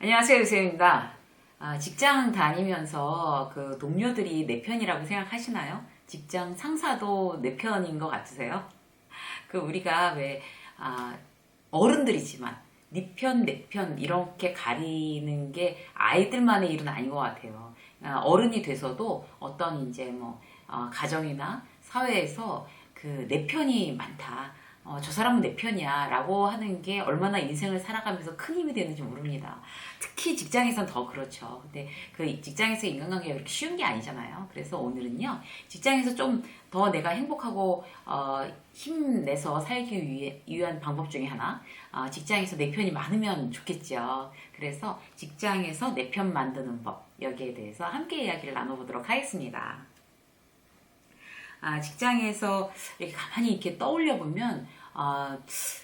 안녕하세요, 유세입니다. 직장 다니면서 그 동료들이 내 편이라고 생각하시나요? 직장 상사도 내 편인 것 같으세요? 그 우리가 왜 어른들이지만 네 편, 내 편 이렇게 가리는 게 아이들만의 일은 아닌 것 같아요. 어른이 돼서도 어떤 이제 뭐 가정이나 사회에서 그 내 편이 많다. 저 사람은 내 편이야 라고 하는 게 얼마나 인생을 살아가면서 큰 힘이 되는지 모릅니다. 특히 직장에선 더 그렇죠. 근데 그 직장에서 인간관계가 그렇게 쉬운 게 아니잖아요. 그래서 오늘은요, 직장에서 좀 더 내가 행복하고 힘내서 살기 위한 방법 중에 하나, 직장에서 내 편이 많으면 좋겠죠. 그래서 직장에서 내 편 만드는 법, 여기에 대해서 함께 이야기를 나눠보도록 하겠습니다. 직장에서 이렇게 가만히 이렇게 떠올려 보면,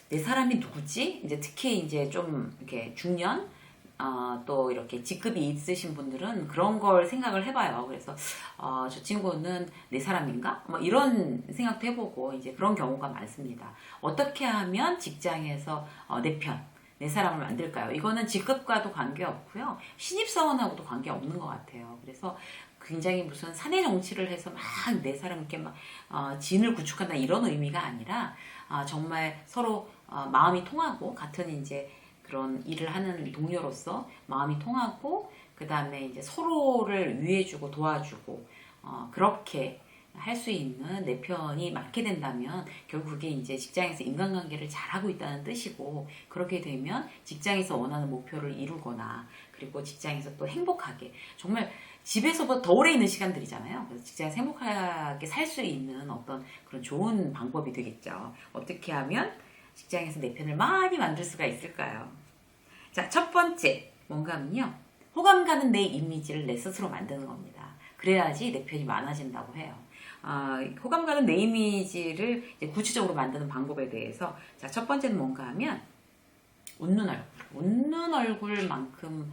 내 사람이 누구지? 이제 특히 이제 좀 이렇게 중년, 또 이렇게 직급이 있으신 분들은 그런 걸 생각을 해봐요. 그래서, 저 친구는 내 사람인가? 뭐 이런 생각도 해보고, 이제 그런 경우가 많습니다. 어떻게 하면 직장에서 내 편, 내 사람을 만들까요? 이거는 직급과도 관계없고요. 신입사원하고도 관계없는 것 같아요. 그래서 굉장히 무슨 사내 정치를 해서 막 내 사람 이렇게 막 진을 구축한다 이런 의미가 아니라 정말 서로 마음이 통하고 같은 이제 그런 일을 하는 동료로서 마음이 통하고 그 다음에 이제 서로를 위해주고 도와주고 그렇게 할 수 있는 내 편이 많게 된다면 결국 그게 이제 직장에서 인간관계를 잘하고 있다는 뜻이고, 그렇게 되면 직장에서 원하는 목표를 이루거나 그리고 직장에서 또 행복하게, 정말 집에서보다 더 오래 있는 시간들이잖아요. 그래서 직장에서 행복하게 살 수 있는 어떤 그런 좋은 방법이 되겠죠. 어떻게 하면 직장에서 내 편을 많이 만들 수가 있을까요? 자, 첫 번째 뭔가 하면요, 호감 가는 내 이미지를 내 스스로 만드는 겁니다. 그래야지 내 편이 많아진다고 해요. 호감 가는 내 이미지를 이제 구체적으로 만드는 방법에 대해서, 자, 첫 번째는 뭔가 하면 웃는 얼굴. 웃는 얼굴만큼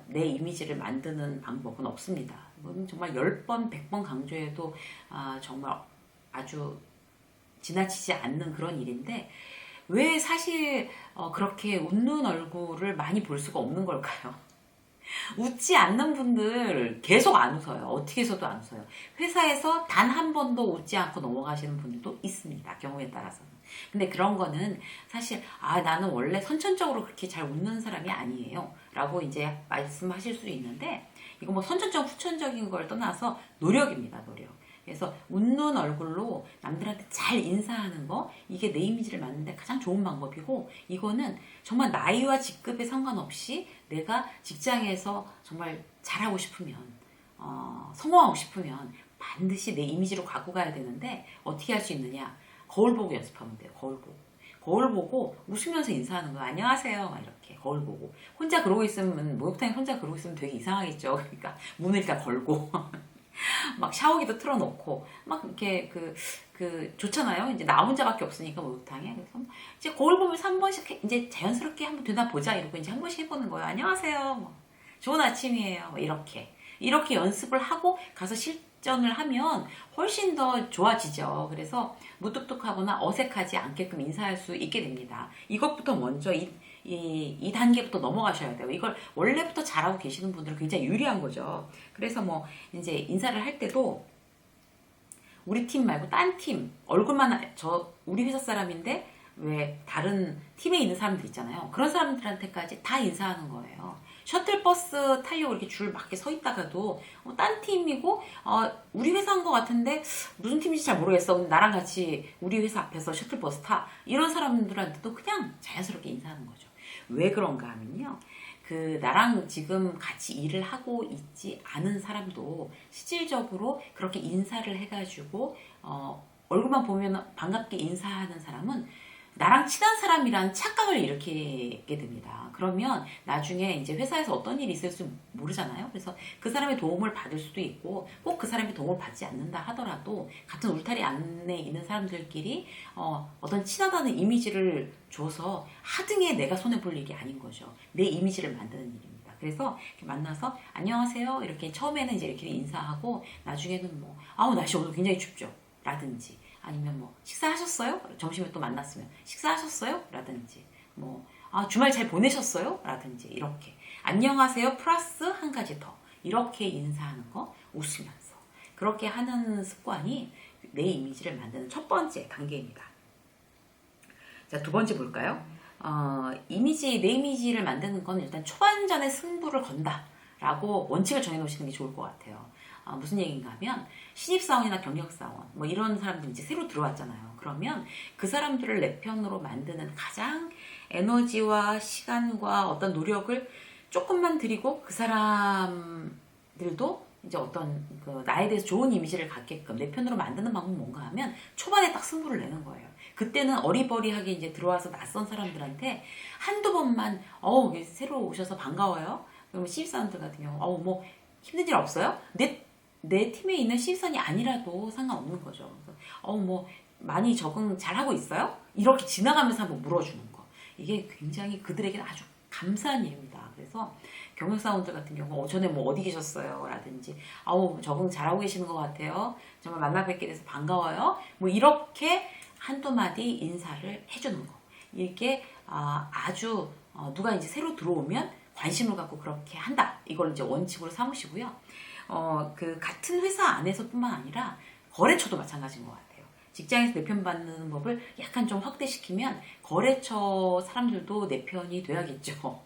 내 이미지를 만드는 방법은 없습니다. 이건 정말 10번, 100번 강조해도 정말 아주 지나치지 않는 그런 일인데, 왜 사실 그렇게 웃는 얼굴을 많이 볼 수가 없는 걸까요? 웃지 않는 분들 계속 안 웃어요. 어떻게 해서도 안 웃어요. 회사에서 단 한 번도 웃지 않고 넘어가시는 분들도 있습니다. 경우에 따라서는. 근데 그런 거는 사실 나는 원래 선천적으로 그렇게 잘 웃는 사람이 아니에요 라고 이제 말씀하실 수 있는데, 이거 뭐 선천적 후천적인 걸 떠나서 노력입니다. 노력. 그래서 웃는 얼굴로 남들한테 잘 인사하는 거, 이게 내 이미지를 만드는데 가장 좋은 방법이고, 이거는 정말 나이와 직급에 상관없이 내가 직장에서 정말 잘하고 싶으면, 성공하고 싶으면 반드시 내 이미지로 갖고 가야 되는데, 어떻게 할 수 있느냐? 거울 보고 연습하면 돼요. 거울 보고. 거울 보고 웃으면서 인사하는 거야. 안녕하세요. 막 이렇게 거울 보고. 혼자 그러고 있으면, 목욕탕에 혼자 그러고 있으면 되게 이상하겠죠. 그러니까 문을 일단 걸고 막 샤워기도 틀어놓고 막 이렇게 좋잖아요. 이제 나 혼자밖에 없으니까 목욕탕에. 그래서 이제 거울 보면서 한 번씩 이제 자연스럽게 한번 되나 보자 이러고 이제 한 번씩 해보는 거예요. 안녕하세요. 뭐, 좋은 아침이에요. 뭐 이렇게 연습을 하고 가서 실전을 하면 훨씬 더 좋아지죠. 그래서 무뚝뚝하거나 어색하지 않게끔 인사할 수 있게 됩니다. 이것부터 먼저 이 단계부터 넘어가셔야 돼요. 이걸 원래부터 잘하고 계시는 분들은 굉장히 유리한 거죠. 그래서 뭐 이제 인사를 할 때도 우리 팀 말고 딴 팀 얼굴만 우리 회사 사람인데 왜 다른 팀에 있는 사람들 있잖아요. 그런 사람들한테까지 다 인사하는 거예요. 셔틀버스 타려고 이렇게 줄 맞게 서 있다가도 딴 팀이고 우리 회사인 것 같은데 무슨 팀인지 잘 모르겠어. 근데 나랑 같이 우리 회사 앞에서 셔틀버스 타. 이런 사람들한테도 그냥 자연스럽게 인사하는 거죠. 왜 그런가 하면요, 나랑 지금 같이 일을 하고 있지 않은 사람도 실질적으로 그렇게 인사를 해가지고 얼굴만 보면 반갑게 인사하는 사람은 나랑 친한 사람이라는 착각을 일으키게 됩니다. 그러면 나중에 이제 회사에서 어떤 일이 있을지 모르잖아요. 그래서 그 사람의 도움을 받을 수도 있고, 꼭 그 사람이 도움을 받지 않는다 하더라도 같은 울타리 안에 있는 사람들끼리 어떤 친하다는 이미지를 줘서 하등에 내가 손해볼 일이 아닌 거죠. 내 이미지를 만드는 일입니다. 그래서 이렇게 만나서 안녕하세요 이렇게 처음에는 이제 이렇게 인사하고, 나중에는 뭐 날씨 오늘 굉장히 춥죠 라든지, 아니면 뭐 식사하셨어요? 점심에 또 만났으면 식사하셨어요? 라든지, 뭐 주말 잘 보내셨어요? 라든지 이렇게 안녕하세요 플러스 한 가지 더 이렇게 인사하는 거 웃으면서 그렇게 하는 습관이 내 이미지를 만드는 첫 번째 단계입니다. 자, 두 번째 볼까요? 내 이미지를 만드는 건 일단 초반전에 승부를 건다 라고 원칙을 정해놓으시는 게 좋을 것 같아요. 무슨 얘기인가 하면 신입사원이나 경력사원 뭐 이런 사람들이 이제 새로 들어왔잖아요. 그러면 그 사람들을 내 편으로 만드는 가장 에너지와 시간과 어떤 노력을 조금만 들이고 그 사람들도 이제 어떤 나에 대해서 좋은 이미지를 갖게끔 내 편으로 만드는 방법은 뭔가 하면 초반에 딱 승부를 내는 거예요. 그때는 어리버리하게 이제 들어와서 낯선 사람들한테 한두 번만 새로 오셔서 반가워요. 그러면 신입사원들 같은 경우 뭐 힘든 일 없어요? 내 팀에 있는 신입사원이 아니라도 상관없는 거죠. 뭐 많이 적응 잘하고 있어요? 이렇게 지나가면서 한번 물어주는 거. 이게 굉장히 그들에게는 아주 감사한 일입니다. 그래서 경력사원들 같은 경우 전에 뭐 어디 계셨어요? 라든지 적응 잘하고 계시는 것 같아요. 정말 만나 뵙게 돼서 반가워요. 뭐 이렇게 한두 마디 인사를 해주는 거. 이게 아주 누가 이제 새로 들어오면 관심을 갖고 그렇게 한다. 이걸 이제 원칙으로 삼으시고요. 그 같은 회사 안에서뿐만 아니라 거래처도 마찬가지인 것 같아요. 직장에서 내 편 받는 법을 약간 좀 확대시키면 거래처 사람들도 내 편이 돼야겠죠.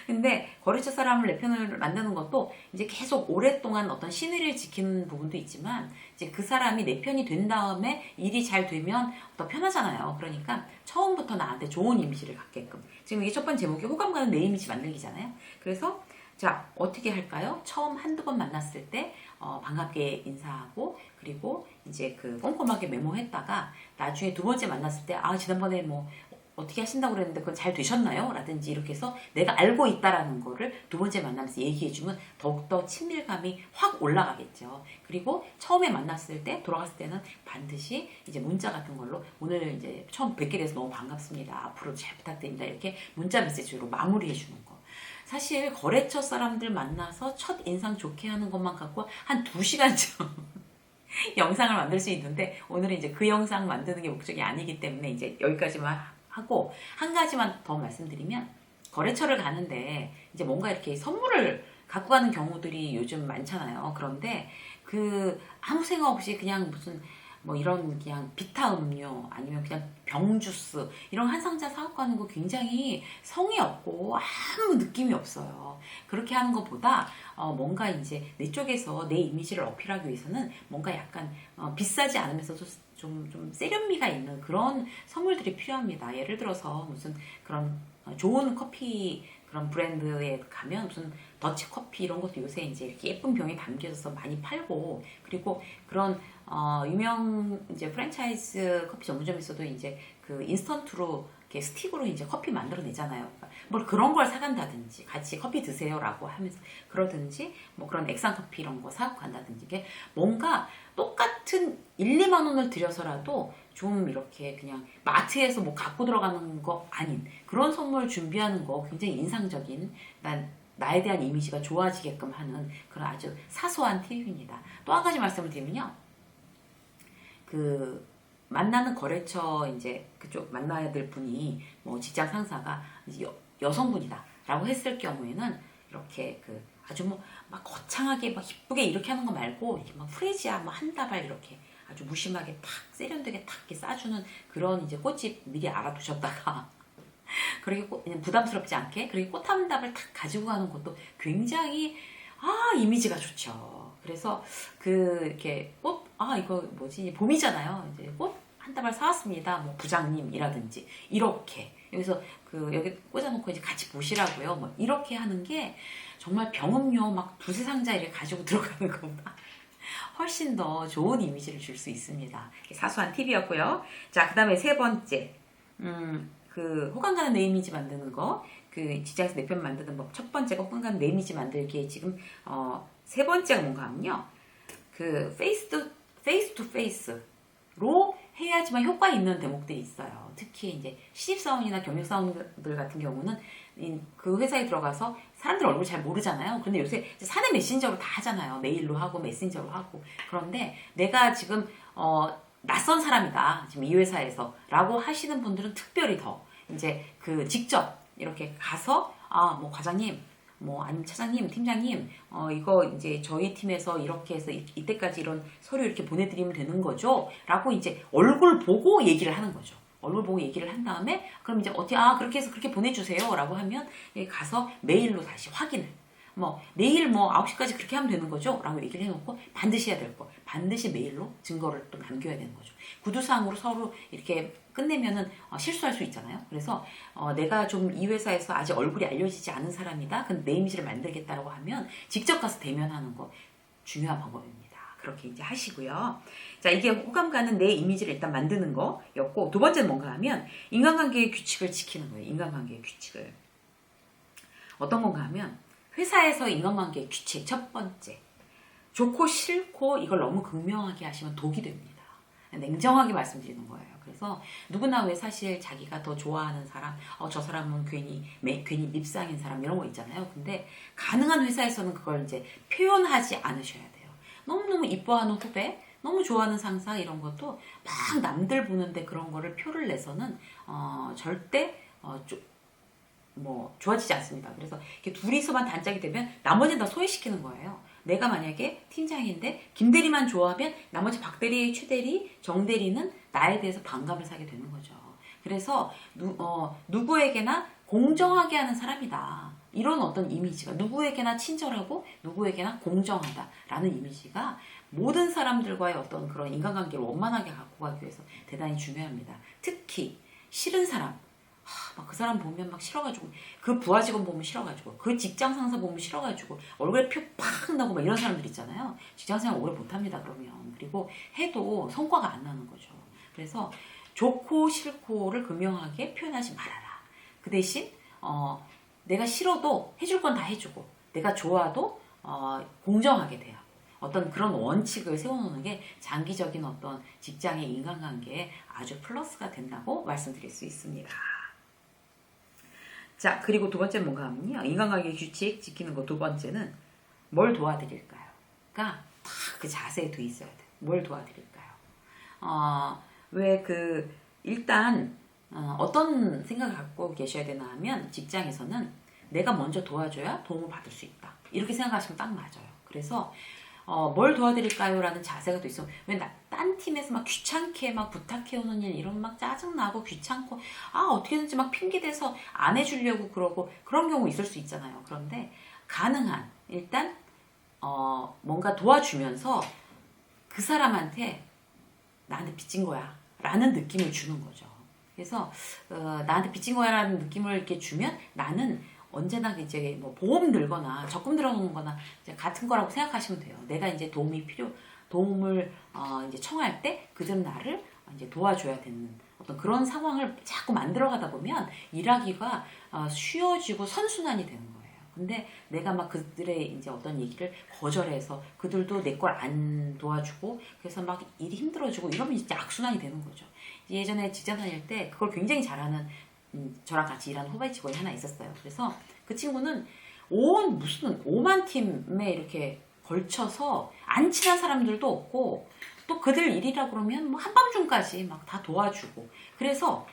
근데 거래처 사람을 내 편을 만드는 것도 이제 계속 오랫동안 어떤 신의를 지키는 부분도 있지만 이제 그 사람이 내 편이 된 다음에 일이 잘 되면 더 편하잖아요. 그러니까 처음부터 나한테 좋은 이미지를 갖게끔. 지금 이게 첫 번째 제목이 호감 가는 내 이미지 만들기잖아요. 그래서 자, 어떻게 할까요? 처음 한두 번 만났을 때 반갑게 인사하고 그리고 이제 꼼꼼하게 메모했다가 나중에 두 번째 만났을 때 지난번에 뭐 어떻게 하신다고 그랬는데 그건 잘 되셨나요? 라든지 이렇게 해서 내가 알고 있다라는 거를 두 번째 만나면서 얘기해주면 더욱더 친밀감이 확 올라가겠죠. 그리고 처음에 만났을 때 돌아갔을 때는 반드시 이제 문자 같은 걸로 오늘 이제 처음 뵙게 돼서 너무 반갑습니다. 앞으로 잘 부탁드립니다. 이렇게 문자 메시지로 마무리해 주는 거. 사실 거래처 사람들 만나서 첫 인상 좋게 하는 것만 갖고 한 2시간쯤 영상을 만들 수 있는데 오늘은 이제 그 영상 만드는 게 목적이 아니기 때문에 이제 여기까지만 하고 한 가지만 더 말씀드리면 거래처를 가는데 이제 뭔가 이렇게 선물을 갖고 가는 경우들이 요즘 많잖아요. 그런데 아무 생각 없이 그냥 무슨 뭐 이런 그냥 비타 음료 아니면 그냥 병 주스 이런 한 상자 사갖고 가는 거 굉장히 성의 없고 아무 느낌이 없어요. 그렇게 하는 것보다 뭔가 이제 내 쪽에서 내 이미지를 어필하기 위해서는 뭔가 약간 비싸지 않으면서도 좀 세련미가 있는 그런 선물들이 필요합니다. 예를 들어서 무슨 그런 좋은 커피 그런 브랜드에 가면 무슨 더치 커피 이런 것도 요새 이제 이렇게 예쁜 병에 담겨져서 많이 팔고 그리고 그런 유명 이제 프랜차이즈 커피 전문점에서도 이제 인스턴트로 이렇게 스틱으로 이제 커피 만들어내잖아요. 뭐 그런 걸 사간다든지 같이 커피 드세요라고 하면서 그러든지 뭐 그런 액상 커피 이런 거 사고 간다든지 이게 뭔가 똑같은 1, 2만 원을 들여서라도 좀 이렇게 그냥 마트에서 뭐 갖고 들어가는 거 아닌 그런 선물 준비하는 거 굉장히 인상적인 나에 대한 이미지가 좋아지게끔 하는 그런 아주 사소한 팁입니다. 또 한 가지 말씀을 드리면요. 만나는 거래처 이제 그쪽 만나야 될 분이 뭐 직장 상사가 여성분이다라고 했을 경우에는 이렇게 아주 뭐 막 거창하게 막 이쁘게 이렇게 하는 거 말고 이렇게 막 프레지아 뭐 한 다발 이렇게 아주 무심하게 탁 세련되게 탁 이렇게 싸주는 그런 이제 꽃집 미리 알아두셨다가 그리고 그냥 부담스럽지 않게 그리고 꽃 한 다발 탁 가지고 가는 것도 굉장히 이미지가 좋죠. 그래서 이렇게 꽃 이거 뭐지 봄이잖아요. 이제 꽃 한 다발 사왔습니다. 뭐 부장님이라든지 이렇게 여기서 여기 꽂아놓고 이제 같이 보시라고요. 뭐 이렇게 하는 게 정말 병음료 막 2-3상자 이렇게 가지고 들어가는 것보다 훨씬 더 좋은 이미지를 줄 수 있습니다. 사소한 팁이었고요. 자, 그 다음에 세 번째 호감 가는 내 이미지 만드는 거 직장에서 내 편 만드는 법 첫 번째가 호감 가는 내 이미지 만들기에 지금 세 번째가 뭔가 하면요. 페이스 투 페이스로 해야지만 효과 있는 대목들이 있어요. 특히 이제 신입사원이나 경력사원들 같은 경우는 그 회사에 들어가서 사람들 얼굴 잘 모르잖아요. 그런데 요새 사내 메신저로 다 하잖아요. 메일로 하고 메신저로 하고. 그런데 내가 지금 낯선 사람이다. 지금 이 회사에서 라고 하시는 분들은 특별히 더 이제 직접 이렇게 가서 뭐 과장님 뭐 아니면 차장님, 팀장님, 이거 이제 저희 팀에서 이렇게 해서 이때까지 이런 서류 이렇게 보내드리면 되는 거죠? 라고 이제 얼굴 보고 얘기를 하는 거죠. 얼굴 보고 얘기를 한 다음에 그럼 이제 어떻게 그렇게 해서 그렇게 보내주세요 라고 하면 가서 메일로 다시 확인을 내일 9시까지 그렇게 하면 되는 거죠? 라고 얘기를 해놓고 반드시 해야 될 거 반드시 메일로 증거를 또 남겨야 되는 거죠. 구두상으로 서로 이렇게 끝내면은 실수할 수 있잖아요. 그래서 내가 좀 이 회사에서 아직 얼굴이 알려지지 않은 사람이다. 근데 내 이미지를 만들겠다라고 하면 직접 가서 대면하는 거 중요한 방법입니다. 그렇게 이제 하시고요. 자, 이게 호감 가는 내 이미지를 일단 만드는 거였고, 두 번째는 뭔가 하면 인간관계의 규칙을 지키는 거예요. 인간관계의 규칙을. 어떤 건가 하면 회사에서 인간관계의 규칙 첫 번째. 좋고 싫고 이걸 너무 극명하게 하시면 독이 됩니다. 냉정하게 말씀드리는 거예요. 그래서 누구나 왜 사실 자기가 더 좋아하는 사람, 저 사람은 괜히 밉상인 사람 이런 거 있잖아요. 근데 가능한 회사에서는 그걸 이제 표현하지 않으셔야 돼요. 너무너무 이뻐하는 후배, 너무 좋아하는 상사 이런 것도 막 남들 보는데 그런 거를 표를 내서는 절대 좋아지지 않습니다. 그래서 이렇게 둘이서만 단짝이 되면 나머지는 다 소외시키는 거예요. 내가 만약에 팀장인데 김대리만 좋아하면 나머지 박대리, 최대리, 정대리는 나에 대해서 반감을 사게 되는 거죠. 그래서 누구에게나 공정하게 하는 사람이다. 이런 어떤 이미지가 누구에게나 친절하고 누구에게나 공정하다라는 이미지가 모든 사람들과의 어떤 그런 인간관계를 원만하게 갖고 가기 위해서 대단히 중요합니다. 특히 싫은 사람, 막 그 사람 보면 막 싫어가지고 그 부하 직원 보면 싫어가지고 그 직장 상사 보면 싫어가지고 얼굴에 표 팍 나고 막 이런 사람들 있잖아요. 직장 생활 오래 못합니다. 그러면 그리고 해도 성과가 안 나는 거죠. 그래서 좋고 싫고를 극명하게 표현하지 말아라. 그 대신 내가 싫어도 해줄 건 다 해주고 내가 좋아도 공정하게 대하고 어떤 그런 원칙을 세워놓는 게 장기적인 어떤 직장의 인간관계에 아주 플러스가 된다고 말씀드릴 수 있습니다. 자, 그리고 두 번째는 뭔가 하면요. 인간관계 규칙 지키는 거 두 번째는 뭘 도와드릴까요? 가 딱 그 자세에 돼 있어야 돼요. 뭘 도와드릴까요? 일단 어떤 생각을 갖고 계셔야 되나 하면 직장에서는 내가 먼저 도와줘야 도움을 받을 수 있다. 이렇게 생각하시면 딱 맞아요. 그래서 뭘 도와드릴까요? 라는 자세가 또 있어. 왜 딴 팀에서 막 귀찮게 막 부탁해오는 일 이런 막 짜증나고 귀찮고 어떻게든지 막 핑계대서 안 해주려고 그러고 그런 경우 있을 수 있잖아요. 그런데 가능한 일단 뭔가 도와주면서 그 사람한테 나한테 빚진 거야 라는 느낌을 주는 거죠. 그래서 나한테 빚진 거야 라는 느낌을 이렇게 주면 나는 언제나 이제 보험 들거나 적금 들어놓는 거나 이제 같은 거라고 생각하시면 돼요. 내가 이제 도움을 이제 청할 때 그들은 나를 이제 도와줘야 되는 어떤 그런 상황을 자꾸 만들어 가다 보면 일하기가 쉬워지고 선순환이 되는 거예요. 근데 내가 막 그들의 이제 어떤 얘기를 거절해서 그들도 내 걸 안 도와주고 그래서 막 일이 힘들어지고 이러면 진짜 악순환이 되는 거죠. 예전에 직장 다닐 때 그걸 굉장히 잘하는 저랑 같이 일하는 후배 직원이 하나 있었어요. 그래서 그 친구는 무슨 5만 팀에 이렇게 걸쳐서 안 친한 사람들도 없고 또 그들 일이라 그러면 뭐 한밤중까지 막 다 도와주고 그래서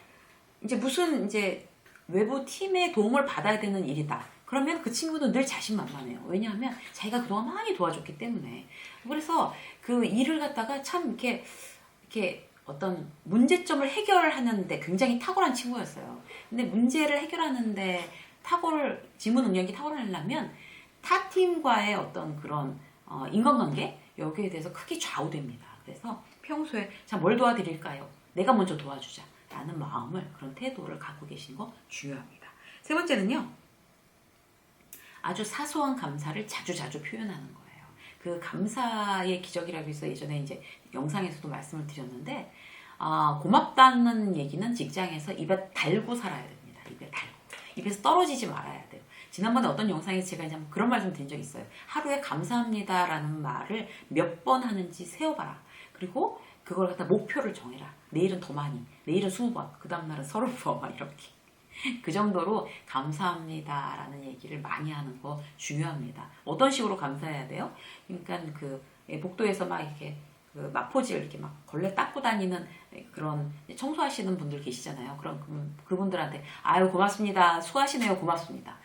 이제 무슨 이제 외부 팀의 도움을 받아야 되는 일이다. 그러면 그 친구는 늘 자신만만해요. 왜냐하면 자기가 그동안 많이 도와줬기 때문에. 그래서 그 일을 갖다가 참 이렇게 어떤 문제점을 해결하는데 굉장히 탁월한 친구였어요. 근데 문제를 해결하는데 지문 능력이 탁월하려면 타 팀과의 어떤 그런 인간관계 여기에 대해서 크게 좌우됩니다. 그래서 평소에 자, 뭘 도와드릴까요? 내가 먼저 도와주자 라는 마음을 그런 태도를 갖고 계신 거 중요합니다. 세 번째는요. 아주 사소한 감사를 자주 표현하는 거예요. 그 감사의 기적이라고 해서 예전에 이제 영상에서도 말씀을 드렸는데 고맙다는 얘기는 직장에서 입에 달고 살아야 됩니다. 입에 달고. 입에서 떨어지지 말아야 돼요. 지난번에 어떤 영상에서 제가 이제 그런 말씀 드린 적이 있어요. 하루에 감사합니다라는 말을 몇 번 하는지 세어봐라. 그리고 그걸 갖다 목표를 정해라. 내일은 더 많이, 내일은 20번, 그 다음날은 30번 막 이렇게. 그 정도로 감사합니다라는 얘기를 많이 하는 거 중요합니다. 어떤 식으로 감사해야 돼요? 그러니까 복도에서 막 이렇게 그 마포질 이렇게 막 걸레 닦고 다니는 그런 청소하시는 분들 계시잖아요. 그런 그분들한테 아유 고맙습니다. 수고하시네요. 고맙습니다.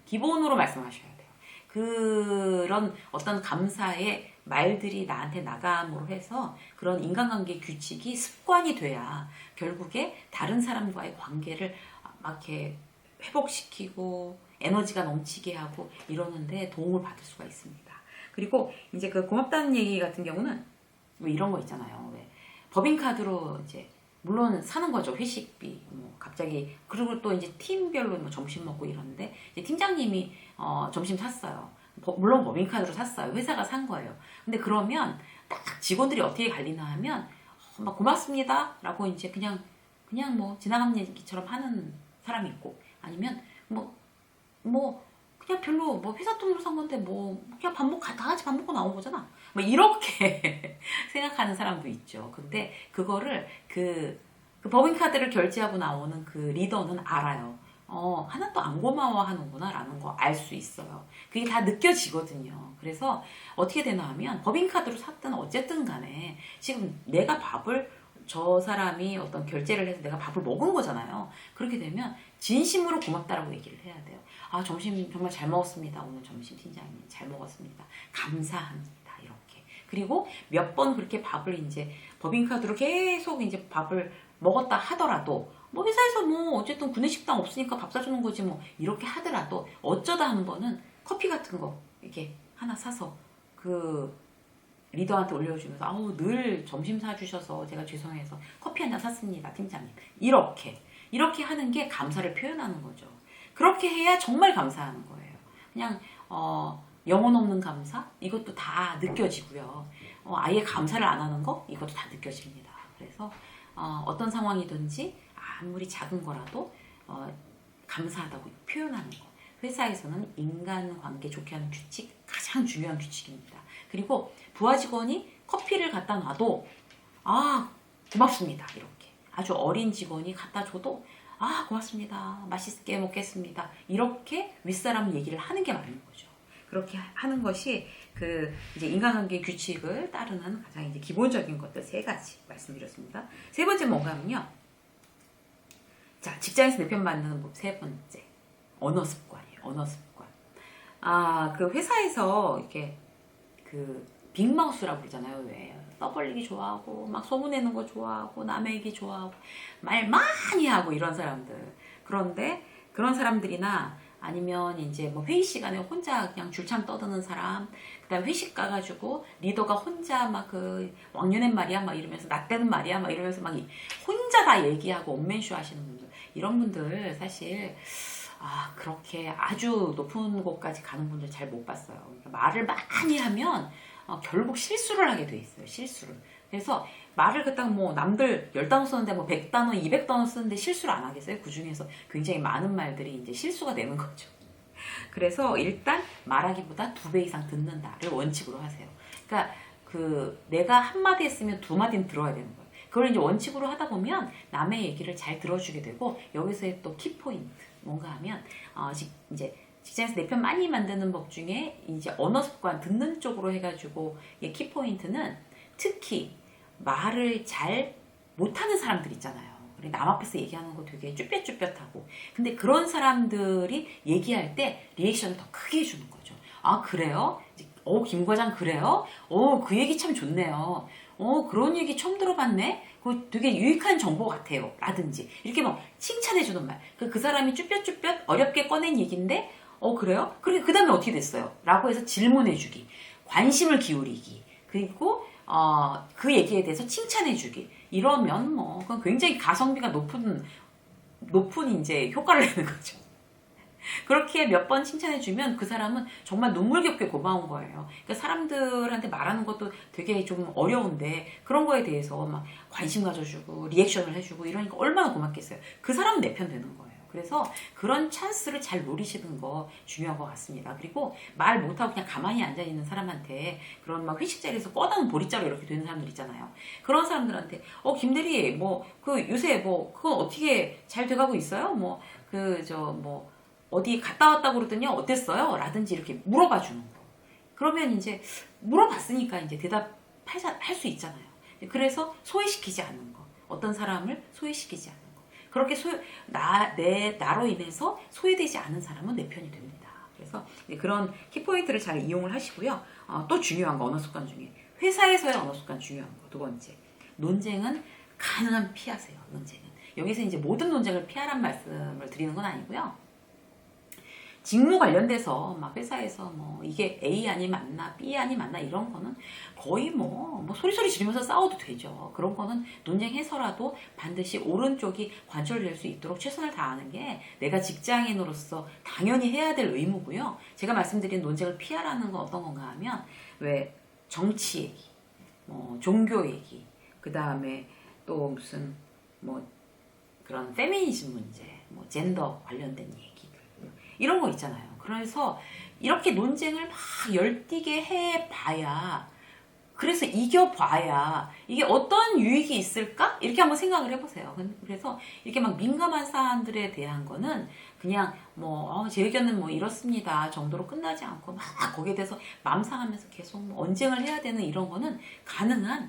기본으로 말씀하셔야 돼요. 그런 어떤 감사의 말들이 나한테 나감으로 해서 그런 인간관계 규칙이 습관이 돼야 결국에 다른 사람과의 관계를 막 이렇게 회복시키고 에너지가 넘치게 하고 이러는데 도움을 받을 수가 있습니다. 그리고 이제 그 고맙다는 얘기 같은 경우는 뭐 이런 거 있잖아요. 왜 법인카드로 이제 물론 사는 거죠. 회식비 뭐 갑자기 그리고 또 이제 팀별로 뭐 점심 먹고 이러는데 이제 팀장님이 점심 샀어요. 물론 법인카드로 샀어요. 회사가 산 거예요. 근데 그러면 딱 직원들이 어떻게 관리나 하면 막 고맙습니다 라고 이제 그냥 뭐 지나가는 얘기처럼 하는 사람이 있고 아니면 뭐 그냥 별로 뭐 회사 돈으로 산 건데 뭐 그냥 다 같이 밥 먹고 나온 거잖아. 뭐 이렇게 생각하는 사람도 있죠. 근데 그거를 그 법인카드를 결제하고 나오는 그 리더는 알아요. 하나도 안 고마워하는구나 라는 거 알 수 있어요. 그게 다 느껴지거든요. 그래서 어떻게 되나 하면 법인카드로 샀든 어쨌든 간에 지금 내가 저 사람이 어떤 결제를 해서 내가 밥을 먹은 거잖아요. 그렇게 되면 진심으로 고맙다라고 얘기를 해야 돼요. 아, 점심 정말 잘 먹었습니다. 오늘 점심 팀장님 잘 먹었습니다. 감사합니다. 이렇게. 그리고 몇 번 그렇게 밥을 이제 법인카드로 계속 이제 밥을 먹었다 하더라도 뭐 회사에서 뭐 어쨌든 구내식당 없으니까 밥 사주는 거지 뭐 이렇게 하더라도 어쩌다 한 번은 커피 같은 거 이렇게 하나 사서 그 리더한테 올려주면서 아우 늘 점심 사주셔서 제가 죄송해서 커피 한 잔 샀습니다 팀장님 이렇게 하는 게 감사를 표현하는 거죠. 그렇게 해야 정말 감사하는 거예요. 그냥 영혼 없는 감사 이것도 다 느껴지고요. 아예 감사를 안 하는 거 이것도 다 느껴집니다. 그래서 어떤 상황이든지 아무리 작은 거라도 감사하다고 표현하는 거. 회사에서는 인간관계 좋게 하는 규칙 가장 중요한 규칙입니다. 그리고 부하 직원이 커피를 갖다 놔도 고맙습니다 이렇게 아주 어린 직원이 갖다 줘도 고맙습니다 맛있게 먹겠습니다 이렇게 윗사람 얘기를 하는 게 맞는 거죠. 그렇게 하는 것이 그 이제 인간관계 규칙을 따르는 가장 이제 기본적인 것들 3가지 말씀드렸습니다. 3번째 뭔가 하면요. 자, 직장에서 내 편 만드는 법 3번째. 언어 습관이에요. 언어 습관. 그 회사에서 이렇게 그 빅마우스라고 그러잖아요. 왜 떠벌리기 좋아하고 막 소문내는 거 좋아하고 남의 얘기 좋아하고 말 많이 하고 이런 사람들. 그런데 그런 사람들이나 아니면 이제 뭐 회의 시간에 혼자 그냥 줄창 떠드는 사람, 그다음 회식 가가지고 리더가 혼자 막 그 왕년엔 말이야 막 이러면서 나 때는 말이야 막 이러면서 막 혼자 다 얘기하고 원맨쇼 하시는 분들, 이런 분들 사실 그렇게 아주 높은 곳까지 가는 분들 잘 못 봤어요. 그러니까 말을 많이 하면 결국 실수를 하게 돼 있어요. 실수를. 그래서 말을 그딱 뭐 남들 10단어 쓰는데 뭐 100단어, 200단어 쓰는데 실수를 안 하겠어요? 그 중에서 굉장히 많은 말들이 이제 실수가 되는 거죠. 그래서 일단 말하기보다 2배 이상 듣는다를 원칙으로 하세요. 그러니까 내가 한마디 했으면 2마디는 들어야 되는 거예요. 그걸 이제 원칙으로 하다 보면 남의 얘기를 잘 들어주게 되고, 여기서의 또 키포인트 뭔가 하면 이제 직장에서 내 편 많이 만드는 법 중에 이제 언어 습관 듣는 쪽으로 해가지고 키포인트는 특히 말을 잘 못하는 사람들 있잖아요. 남 앞에서 얘기하는 거 되게 쭈뼛쭈뼛하고, 근데 그런 사람들이 얘기할 때 리액션을 더 크게 해주는 거죠. 그래요? 김 과장 그래요? 그 얘기 참 좋네요. 그런 얘기 처음 들어봤네? 그거 되게 유익한 정보 같아요. 라든지 이렇게 막 칭찬해주는 말. 그 사람이 쭈뼛쭈뼛 어렵게 꺼낸 얘기인데 그래요? 그 다음에 어떻게 됐어요? 라고 해서 질문해주기, 관심을 기울이기, 그리고 그 얘기에 대해서 칭찬해주기. 이러면 그건 굉장히 가성비가 높은 이제 효과를 내는 거죠. 그렇게 몇 번 칭찬해주면 그 사람은 정말 눈물겹게 고마운 거예요. 그러니까 사람들한테 말하는 것도 되게 좀 어려운데 그런 거에 대해서 막 관심 가져주고 리액션을 해주고 이러니까 얼마나 고맙겠어요. 그 사람은 내 편 되는 거예요. 그래서 그런 찬스를 잘 노리시는 거 중요한 것 같습니다. 그리고 말 못하고 그냥 가만히 앉아있는 사람한테 그런 막 회식 자리에서 꺼다는 보리자루 이렇게 되는 사람들 있잖아요. 그런 사람들한테 김대리 요새 그건 어떻게 잘 돼가고 있어요? 어디 갔다 왔다고 그러더니 어땠어요? 라든지 이렇게 물어봐 주는 거. 그러면 이제 물어봤으니까 이제 대답 할 수 있잖아요. 그래서 소외시키지 않는 거. 어떤 사람을 소외시키지 않는 거. 그렇게 나로 인해서 소외되지 않은 사람은 내 편이 됩니다. 그래서 그런 키포인트를 잘 이용을 하시고요. 또 중요한 거, 언어 습관 중에. 회사에서의 언어 습관 중요한 거. 두 번째. 논쟁은 가능한 피하세요. 논쟁은. 여기서 이제 모든 논쟁을 피하란 말씀을 드리는 건 아니고요. 직무 관련돼서 막 회사에서 뭐 이게 A 안이 맞나 B 안이 맞나 이런 거는 거의 뭐 소리소리 지르면서 싸워도 되죠. 그런 거는 논쟁해서라도 반드시 오른쪽이 관철될 수 있도록 최선을 다하는 게 내가 직장인으로서 당연히 해야 될 의무고요. 제가 말씀드린 논쟁을 피하라는 건 어떤 건가 하면 왜 정치 얘기, 뭐 종교 얘기, 그 다음에 또 무슨 뭐 그런 페미니즘 문제, 뭐 젠더 관련된 얘기들 이런 거 있잖아요. 그래서 이렇게 논쟁을 막 열띠게 해봐야, 그래서 이겨봐야 이게 어떤 유익이 있을까? 이렇게 한번 생각을 해보세요. 그래서 이렇게 막 민감한 사안들에 대한 거는 그냥 뭐 제 의견은 뭐 이렇습니다 정도로 끝나지 않고 막 거기에 대해서 맘 상하면서 계속 뭐 언쟁을 해야 되는 이런 거는 가능한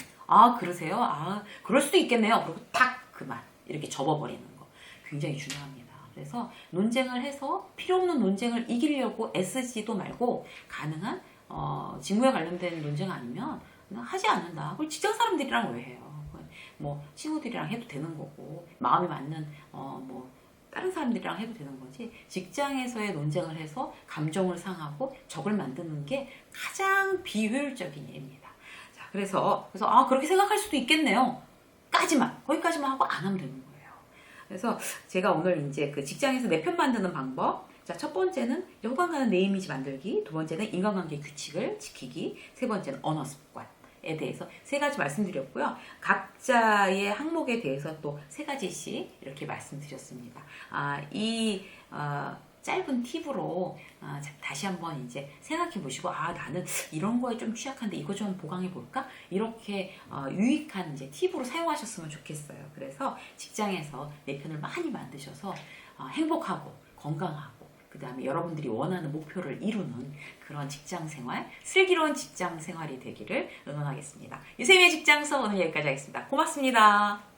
그러세요? 그럴 수도 있겠네요. 그리고 탁 그만 이렇게 접어버리는 거 굉장히 중요합니다. 그래서 논쟁을 해서 필요 없는 논쟁을 이기려고 애쓰지도 말고 가능한 직무에 관련된 논쟁 아니면 하지 않는다. 그걸 직장 사람들이랑 왜 해요? 뭐 친구들이랑 해도 되는 거고 마음에 맞는 뭐 다른 사람들이랑 해도 되는 거지. 직장에서의 논쟁을 해서 감정을 상하고 적을 만드는 게 가장 비효율적인 예입니다. 자, 그래서 그렇게 생각할 수도 있겠네요. 거기까지만 하고 안 하면 되는 거예요. 그래서 제가 오늘 이제 그 직장에서 내 편 만드는 방법. 자, 첫 번째는 호감 가는 내 이미지 만들기. 두 번째는 인간관계 규칙을 지키기. 세 번째는 언어 습관에 대해서 세 가지 말씀드렸고요. 각자의 항목에 대해서 또 세 가지씩 이렇게 말씀드렸습니다. 이 짧은 팁으로 다시 한번 이제 생각해 보시고 나는 이런 거에 좀 취약한데 이거 좀 보강해 볼까? 이렇게 유익한 이제 팁으로 사용하셨으면 좋겠어요. 그래서 직장에서 내 편을 많이 만드셔서 행복하고 건강하고 그 다음에 여러분들이 원하는 목표를 이루는 그런 직장 생활, 슬기로운 직장 생활이 되기를 응원하겠습니다. 유세미의 직장 수업 오늘 여기까지 하겠습니다. 고맙습니다.